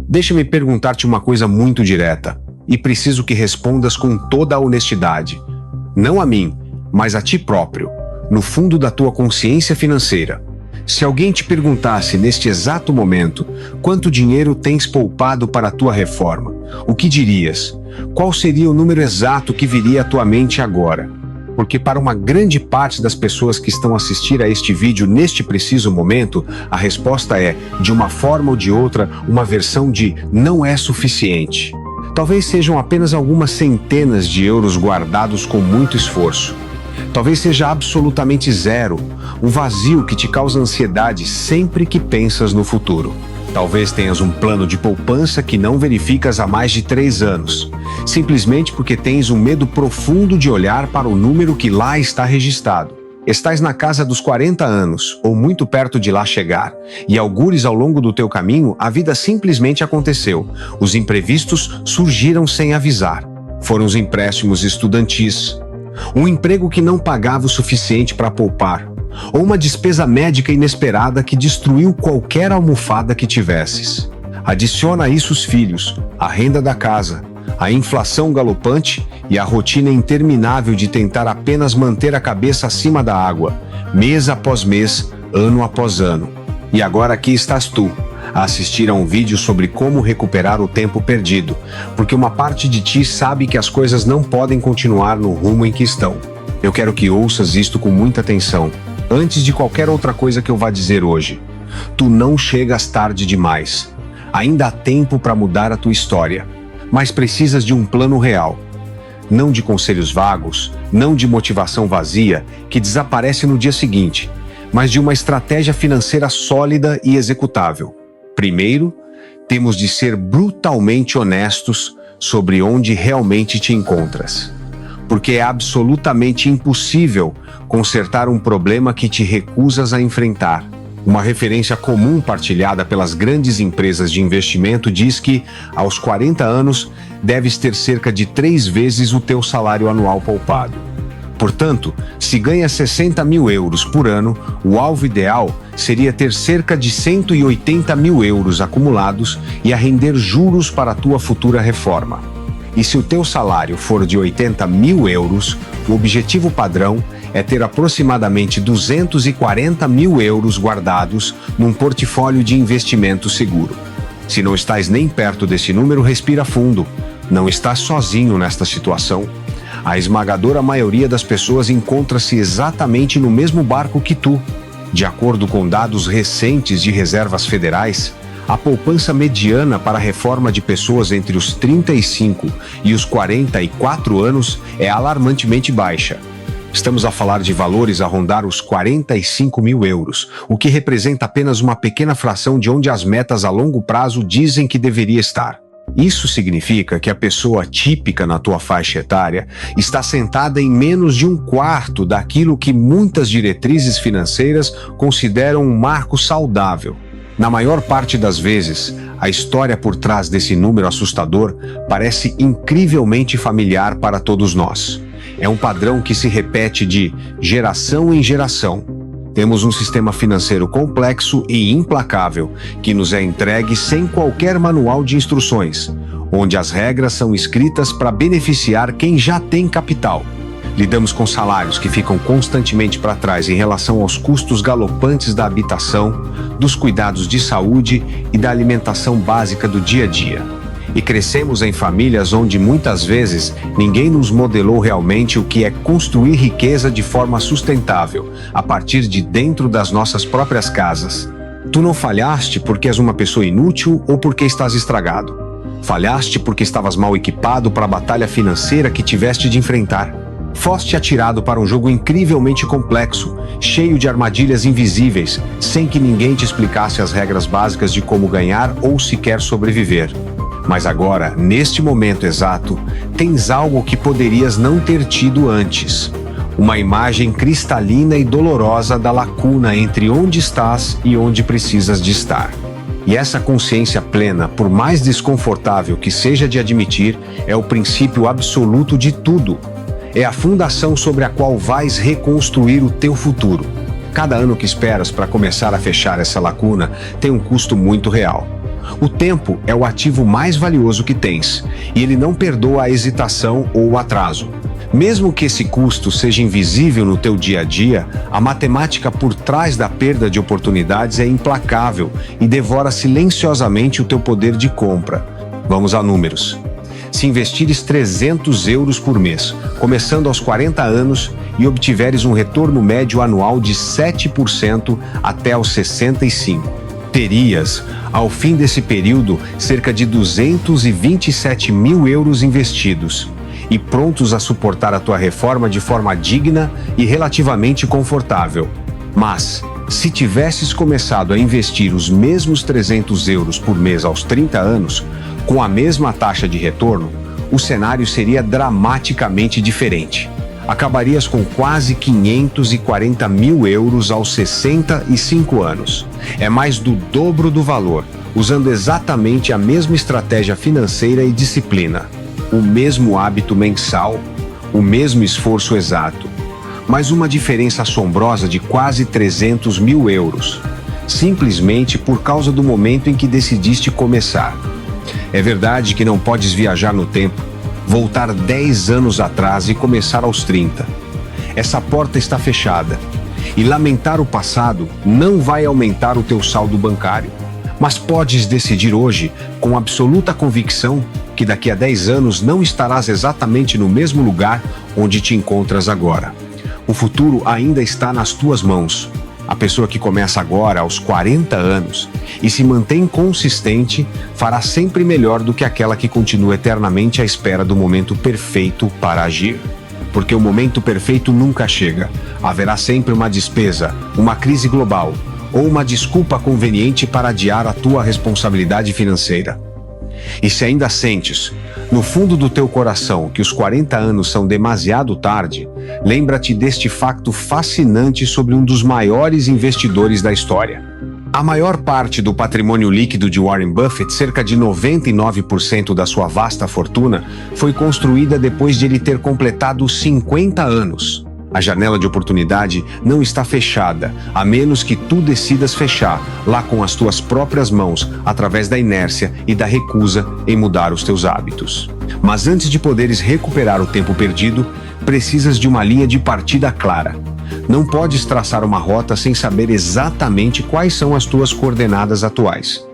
Deixa-me perguntar-te uma coisa muito direta, e preciso que respondas com toda a honestidade. Não a mim, mas a ti próprio, no fundo da tua consciência financeira. Se alguém te perguntasse neste exato momento quanto dinheiro tens poupado para a tua reforma, o que dirias? Qual seria o número exato que viria à tua mente agora? Porque para uma grande parte das pessoas que estão a assistir a este vídeo neste preciso momento, a resposta é, de uma forma ou de outra, uma versão de não é suficiente. Talvez sejam apenas algumas centenas de euros guardados com muito esforço. Talvez seja absolutamente zero, um vazio que te causa ansiedade sempre que pensas no futuro. Talvez tenhas um plano de poupança que não verificas há mais de 3 anos, simplesmente porque tens um medo profundo de olhar para o número que lá está registrado. Estás na casa dos 40 anos, ou muito perto de lá chegar, e algures ao longo do teu caminho, a vida simplesmente aconteceu. Os imprevistos surgiram sem avisar. Foram os empréstimos estudantis, um emprego que não pagava o suficiente para poupar, ou uma despesa médica inesperada que destruiu qualquer almofada que tivesses. Adiciona a isso os filhos, a renda da casa, a inflação galopante e a rotina interminável de tentar apenas manter a cabeça acima da água, mês após mês, ano após ano. E agora aqui estás tu, a assistir a um vídeo sobre como recuperar o tempo perdido, porque uma parte de ti sabe que as coisas não podem continuar no rumo em que estão. Eu quero que ouças isto com muita atenção, antes de qualquer outra coisa que eu vá dizer hoje. Tu não chegas tarde demais. Ainda há tempo para mudar a tua história, mas precisas de um plano real. Não de conselhos vagos, não de motivação vazia, que desaparece no dia seguinte, mas de uma estratégia financeira sólida e executável. Primeiro, temos de ser brutalmente honestos sobre onde realmente te encontras. Porque é absolutamente impossível consertar um problema que te recusas a enfrentar. Uma referência comum partilhada pelas grandes empresas de investimento diz que, aos 40 anos, deves ter cerca de 3 vezes o teu salário anual poupado. Portanto, se ganha 60 mil euros por ano, o alvo ideal seria ter cerca de 180 mil euros acumulados e a render juros para a tua futura reforma. E se o teu salário for de 80 mil euros, o objetivo padrão é ter aproximadamente 240 mil euros guardados num portfólio de investimento seguro. Se não estás nem perto desse número, respira fundo. Não estás sozinho nesta situação. A esmagadora maioria das pessoas encontra-se exatamente no mesmo barco que tu. De acordo com dados recentes de reservas federais, a poupança mediana para a reforma de pessoas entre os 35 e os 44 anos é alarmantemente baixa. Estamos a falar de valores a rondar os 45 mil euros, o que representa apenas uma pequena fração de onde as metas a longo prazo dizem que deveria estar. Isso significa que a pessoa típica na tua faixa etária está sentada em menos de 1/4 daquilo que muitas diretrizes financeiras consideram um marco saudável. Na maior parte das vezes, a história por trás desse número assustador parece incrivelmente familiar para todos nós. É um padrão que se repete de geração em geração. Temos um sistema financeiro complexo e implacável que nos é entregue sem qualquer manual de instruções, onde as regras são escritas para beneficiar quem já tem capital. Lidamos com salários que ficam constantemente para trás em relação aos custos galopantes da habitação, dos cuidados de saúde e da alimentação básica do dia a dia. E crescemos em famílias onde muitas vezes ninguém nos modelou realmente o que é construir riqueza de forma sustentável, a partir de dentro das nossas próprias casas. Tu não falhaste porque és uma pessoa inútil ou porque estás estragado. Falhaste porque estavas mal equipado para a batalha financeira que tiveste de enfrentar. Foste atirado para um jogo incrivelmente complexo, cheio de armadilhas invisíveis, sem que ninguém te explicasse as regras básicas de como ganhar ou sequer sobreviver. Mas agora, neste momento exato, tens algo que poderias não ter tido antes. Uma imagem cristalina e dolorosa da lacuna entre onde estás e onde precisas de estar. E essa consciência plena, por mais desconfortável que seja de admitir, é o princípio absoluto de tudo. É a fundação sobre a qual vais reconstruir o teu futuro. Cada ano que esperas para começar a fechar essa lacuna tem um custo muito real. O tempo é o ativo mais valioso que tens, e ele não perdoa a hesitação ou o atraso. Mesmo que esse custo seja invisível no teu dia a dia, a matemática por trás da perda de oportunidades é implacável e devora silenciosamente o teu poder de compra. Vamos a números. Se investires 300 euros por mês, começando aos 40 anos, e obtiveres um retorno médio anual de 7% até aos 65, terias, ao fim desse período, cerca de 227 mil euros investidos e prontos a suportar a tua reforma de forma digna e relativamente confortável. Mas, se tivesses começado a investir os mesmos 300 euros por mês aos 30 anos, com a mesma taxa de retorno, o cenário seria dramaticamente diferente. Acabarias com quase 540 mil euros aos 65 anos. É mais do dobro do valor, usando exatamente a mesma estratégia financeira e disciplina. O mesmo hábito mensal, o mesmo esforço exato, mas uma diferença assombrosa de quase 300 mil euros, simplesmente por causa do momento em que decidiste começar. É verdade que não podes viajar no tempo, voltar 10 anos atrás e começar aos 30. Essa porta está fechada, e lamentar o passado não vai aumentar o teu saldo bancário, mas podes decidir hoje, com absoluta convicção, que daqui a 10 anos não estarás exatamente no mesmo lugar onde te encontras agora. O futuro ainda está nas tuas mãos. A pessoa que começa agora, aos 40 anos, e se mantém consistente, fará sempre melhor do que aquela que continua eternamente à espera do momento perfeito para agir. Porque o momento perfeito nunca chega. Haverá sempre uma despesa, uma crise global, ou uma desculpa conveniente para adiar a tua responsabilidade financeira. E se ainda sentes, no fundo do teu coração, que os 40 anos são demasiado tarde, lembra-te deste facto fascinante sobre um dos maiores investidores da história. A maior parte do patrimônio líquido de Warren Buffett, cerca de 99% da sua vasta fortuna, foi construída depois de ele ter completado 50 anos. A janela de oportunidade não está fechada, a menos que tu decidas fechar, lá com as tuas próprias mãos, através da inércia e da recusa em mudar os teus hábitos. Mas antes de poderes recuperar o tempo perdido, precisas de uma linha de partida clara. Não podes traçar uma rota sem saber exatamente quais são as tuas coordenadas atuais.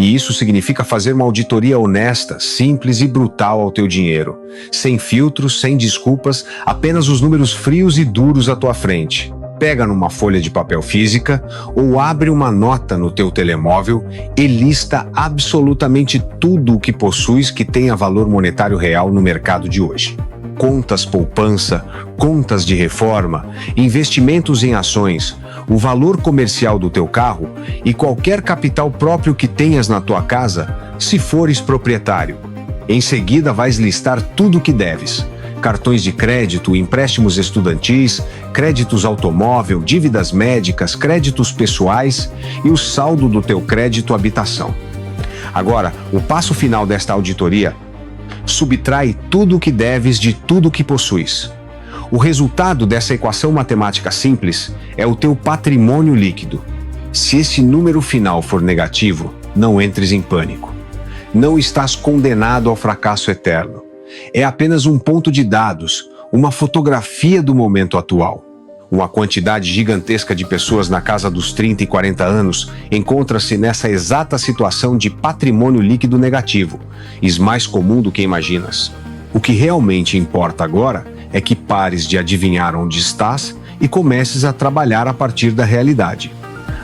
E isso significa fazer uma auditoria honesta, simples e brutal ao teu dinheiro. Sem filtros, sem desculpas, apenas os números frios e duros à tua frente. Pega numa folha de papel física ou abre uma nota no teu telemóvel e lista absolutamente tudo o que possuis que tenha valor monetário real no mercado de hoje. Contas poupança, contas de reforma, investimentos em ações, o valor comercial do teu carro e qualquer capital próprio que tenhas na tua casa, se fores proprietário. Em seguida, vais listar tudo o que deves: cartões de crédito, empréstimos estudantis, créditos automóvel, dívidas médicas, créditos pessoais e o saldo do teu crédito habitação. Agora, o passo final desta auditoria: subtrai tudo o que deves de tudo o que possuis. O resultado dessa equação matemática simples é o teu patrimônio líquido. Se esse número final for negativo, não entres em pânico. Não estás condenado ao fracasso eterno. É apenas um ponto de dados, uma fotografia do momento atual. Uma quantidade gigantesca de pessoas na casa dos 30 e 40 anos encontra-se nessa exata situação de patrimônio líquido negativo, e mais comum do que imaginas. O que realmente importa agora é que pares de adivinhar onde estás e comeces a trabalhar a partir da realidade.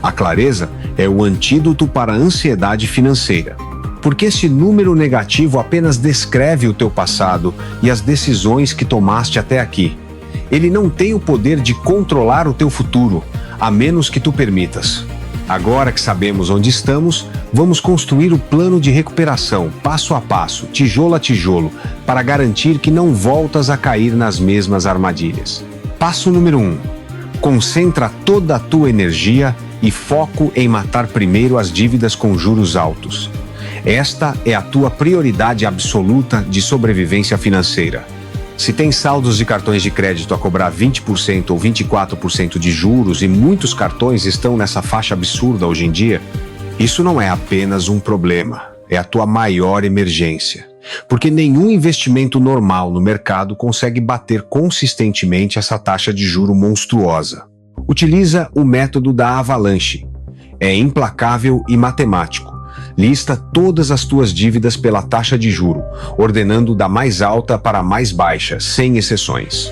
A clareza é o antídoto para a ansiedade financeira, porque esse número negativo apenas descreve o teu passado e as decisões que tomaste até aqui. Ele não tem o poder de controlar o teu futuro, a menos que tu permitas. Agora que sabemos onde estamos, vamos construir o plano de recuperação, passo a passo, tijolo a tijolo, para garantir que não voltas a cair nas mesmas armadilhas. Passo número 1. Concentra toda a tua energia e foco em matar primeiro as dívidas com juros altos. Esta é a tua prioridade absoluta de sobrevivência financeira. Se tem saldos de cartões de crédito a cobrar 20% ou 24% de juros e muitos cartões estão nessa faixa absurda hoje em dia, Isso não é apenas um problema, é a tua maior emergência. Porque nenhum investimento normal no mercado consegue bater consistentemente essa taxa de juro monstruosa. Utiliza o método da avalanche. É implacável e matemático. Lista todas as tuas dívidas pela taxa de juro, ordenando da mais alta para a mais baixa, sem exceções.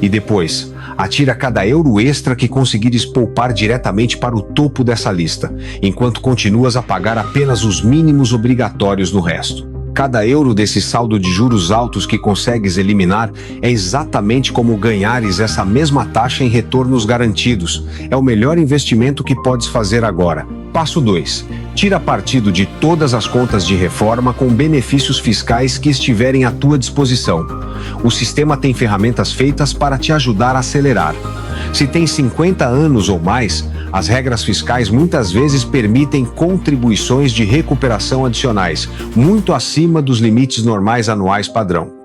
E depois, atira cada euro extra que conseguires poupar diretamente para o topo dessa lista, enquanto continuas a pagar apenas os mínimos obrigatórios no resto. Cada euro desse saldo de juros altos que consegues eliminar é exatamente como ganhares essa mesma taxa em retornos garantidos. É o melhor investimento que podes fazer agora. Passo 2. Tira partido de todas as contas de reforma com benefícios fiscais que estiverem à tua disposição. O sistema tem ferramentas feitas para te ajudar a acelerar. Se tem 50 anos ou mais, as regras fiscais muitas vezes permitem contribuições de recuperação adicionais, muito acima dos limites normais anuais padrão.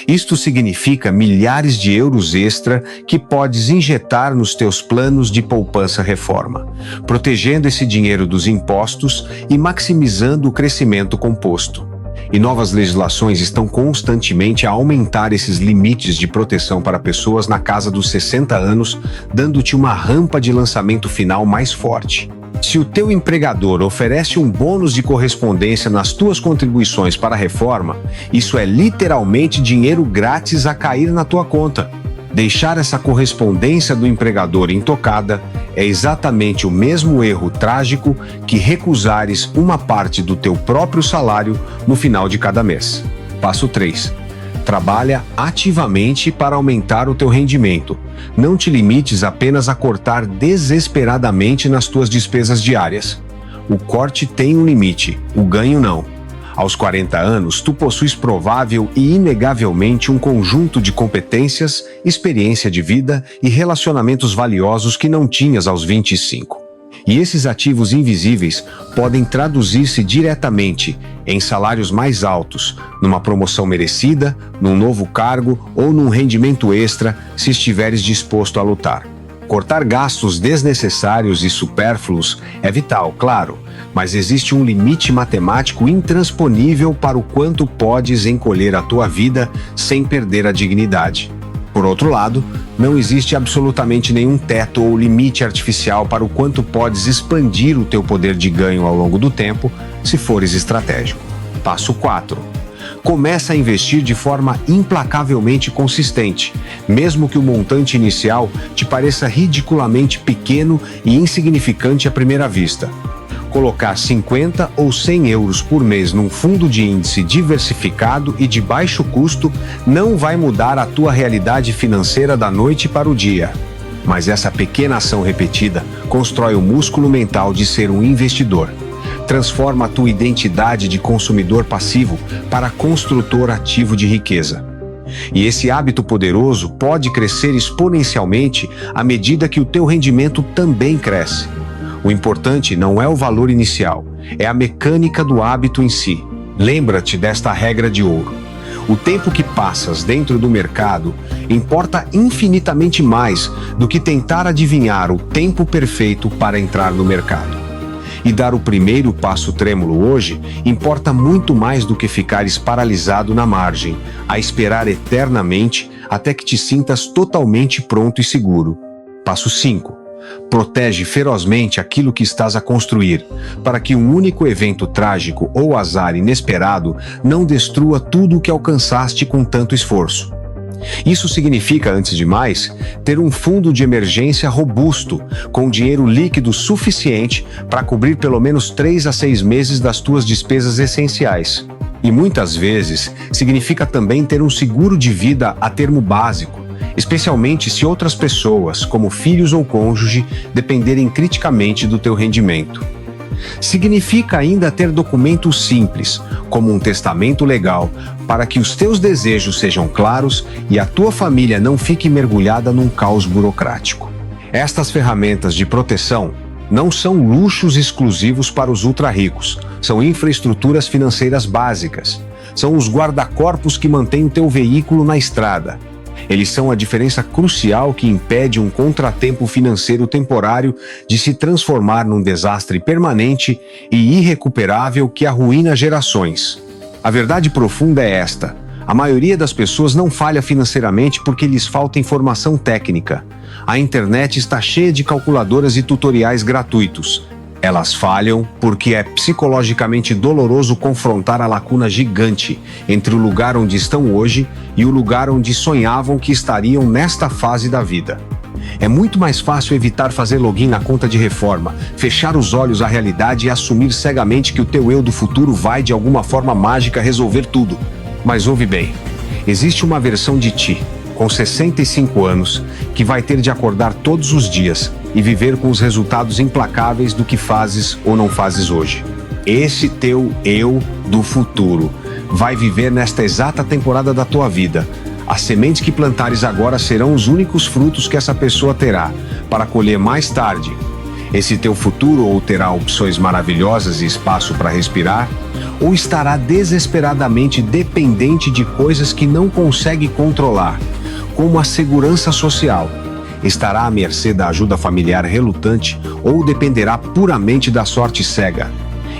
Isto significa milhares de euros extra que podes injetar nos teus planos de poupança-reforma, protegendo esse dinheiro dos impostos e maximizando o crescimento composto. E novas legislações estão constantemente a aumentar esses limites de proteção para pessoas na casa dos 60 anos, dando-te uma rampa de lançamento final mais forte. Se o teu empregador oferece um bônus de correspondência nas tuas contribuições para a reforma, isso é literalmente dinheiro grátis a cair na tua conta. Deixar essa correspondência do empregador intocada é exatamente o mesmo erro trágico que recusares uma parte do teu próprio salário no final de cada mês. Passo 3. Trabalha ativamente para aumentar o teu rendimento. Não te limites apenas a cortar desesperadamente nas tuas despesas diárias. O corte tem um limite, o ganho não. Aos 40 anos, tu possuis provável e inegavelmente um conjunto de competências, experiência de vida e relacionamentos valiosos que não tinhas aos 25. E esses ativos invisíveis podem traduzir-se diretamente em salários mais altos, numa promoção merecida, num novo cargo ou num rendimento extra, se estiveres disposto a lutar. Cortar gastos desnecessários e supérfluos é vital, claro, mas existe um limite matemático intransponível para o quanto podes encolher a tua vida sem perder a dignidade. Por outro lado, não existe absolutamente nenhum teto ou limite artificial para o quanto podes expandir o teu poder de ganho ao longo do tempo, se fores estratégico. Passo 4. Começa a investir de forma implacavelmente consistente, mesmo que o montante inicial te pareça ridiculamente pequeno e insignificante à primeira vista. Colocar 50 ou 100 euros por mês num fundo de índice diversificado e de baixo custo não vai mudar a tua realidade financeira da noite para o dia. Mas essa pequena ação repetida constrói o músculo mental de ser um investidor. Transforma a tua identidade de consumidor passivo para construtor ativo de riqueza. E esse hábito poderoso pode crescer exponencialmente à medida que o teu rendimento também cresce. O importante não é o valor inicial, é a mecânica do hábito em si. Lembra-te desta regra de ouro. O tempo que passas dentro do mercado importa infinitamente mais do que tentar adivinhar o tempo perfeito para entrar no mercado. E dar o primeiro passo trêmulo hoje importa muito mais do que ficares paralisado na margem, a esperar eternamente até que te sintas totalmente pronto e seguro. Passo 5. Protege ferozmente aquilo que estás a construir, para que um único evento trágico ou azar inesperado não destrua tudo o que alcançaste com tanto esforço. Isso significa, antes de mais, ter um fundo de emergência robusto, com dinheiro líquido suficiente para cobrir pelo menos 3 a 6 meses das tuas despesas essenciais. E muitas vezes significa também ter um seguro de vida a termo básico, especialmente se outras pessoas, como filhos ou cônjuge, dependerem criticamente do teu rendimento. Significa ainda ter documentos simples, como um testamento legal, para que os teus desejos sejam claros e a tua família não fique mergulhada num caos burocrático. Estas ferramentas de proteção não são luxos exclusivos para os ultra-ricos, são infraestruturas financeiras básicas. São os guarda-corpos que mantêm o teu veículo na estrada. Eles são a diferença crucial que impede um contratempo financeiro temporário de se transformar num desastre permanente e irrecuperável que arruína gerações. A verdade profunda é esta: a maioria das pessoas não falha financeiramente porque lhes falta informação técnica. A internet está cheia de calculadoras e tutoriais gratuitos. Elas falham porque é psicologicamente doloroso confrontar a lacuna gigante entre o lugar onde estão hoje e o lugar onde sonhavam que estariam nesta fase da vida. É muito mais fácil evitar fazer login na conta de reforma, fechar os olhos à realidade e assumir cegamente que o teu eu do futuro vai de alguma forma mágica resolver tudo. Mas ouve bem, existe uma versão de ti, com 65 anos, que vai ter de acordar todos os dias e viver com os resultados implacáveis do que fazes ou não fazes hoje. Esse teu eu do futuro vai viver nesta exata temporada da tua vida. As sementes que plantares agora serão os únicos frutos que essa pessoa terá para colher mais tarde. Esse teu futuro ou terá opções maravilhosas e espaço para respirar, ou estará desesperadamente dependente de coisas que não consegue controlar, como a segurança social. Estará à mercê da ajuda familiar relutante ou dependerá puramente da sorte cega.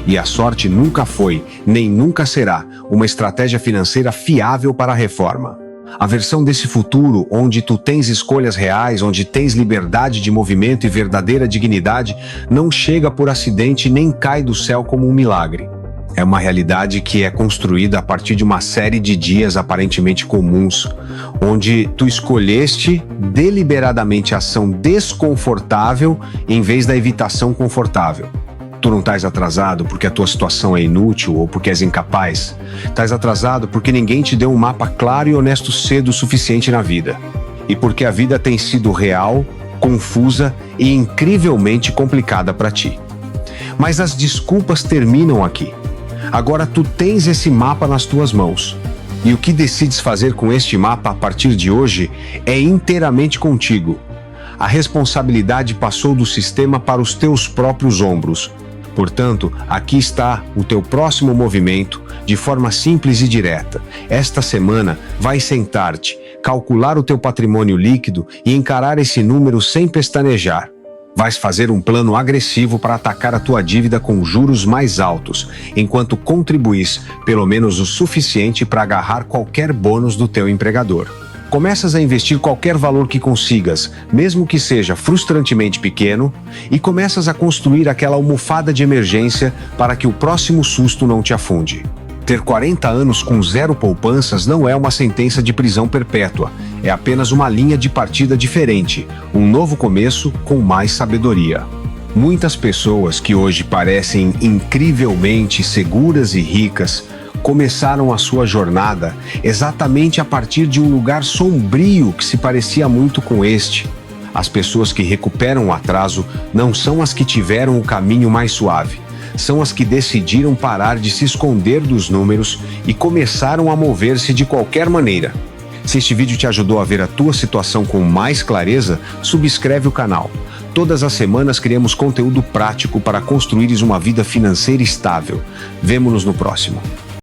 E a sorte nunca foi, nem nunca será, uma estratégia financeira fiável para a reforma. A versão desse futuro, onde tu tens escolhas reais, onde tens liberdade de movimento e verdadeira dignidade, não chega por acidente nem cai do céu como um milagre. É uma realidade que é construída a partir de uma série de dias aparentemente comuns, onde tu escolheste deliberadamente a ação desconfortável em vez da evitação confortável. Tu não estás atrasado porque a tua situação é inútil ou porque és incapaz. Estás atrasado porque ninguém te deu um mapa claro e honesto cedo o suficiente na vida. E porque a vida tem sido real, confusa e incrivelmente complicada para ti. Mas as desculpas terminam aqui. Agora tu tens esse mapa nas tuas mãos. E o que decides fazer com este mapa a partir de hoje é inteiramente contigo. A responsabilidade passou do sistema para os teus próprios ombros. Portanto, aqui está o teu próximo movimento, de forma simples e direta. Esta semana, vai sentar-te, calcular o teu patrimônio líquido e encarar esse número sem pestanejar. Vais fazer um plano agressivo para atacar a tua dívida com juros mais altos, enquanto contribuis pelo menos o suficiente para agarrar qualquer bônus do teu empregador. Começas a investir qualquer valor que consigas, mesmo que seja frustrantemente pequeno, e começas a construir aquela almofada de emergência para que o próximo susto não te afunde. Ter 40 anos com zero poupanças não é uma sentença de prisão perpétua, é apenas uma linha de partida diferente, um novo começo com mais sabedoria. Muitas pessoas que hoje parecem incrivelmente seguras e ricas começaram a sua jornada exatamente a partir de um lugar sombrio que se parecia muito com este. As pessoas que recuperam o atraso não são as que tiveram o caminho mais suave. São as que decidiram parar de se esconder dos números e começaram a mover-se de qualquer maneira. Se este vídeo te ajudou a ver a tua situação com mais clareza, subscreve o canal. Todas as semanas criamos conteúdo prático para construires uma vida financeira estável. Vemo-nos no próximo.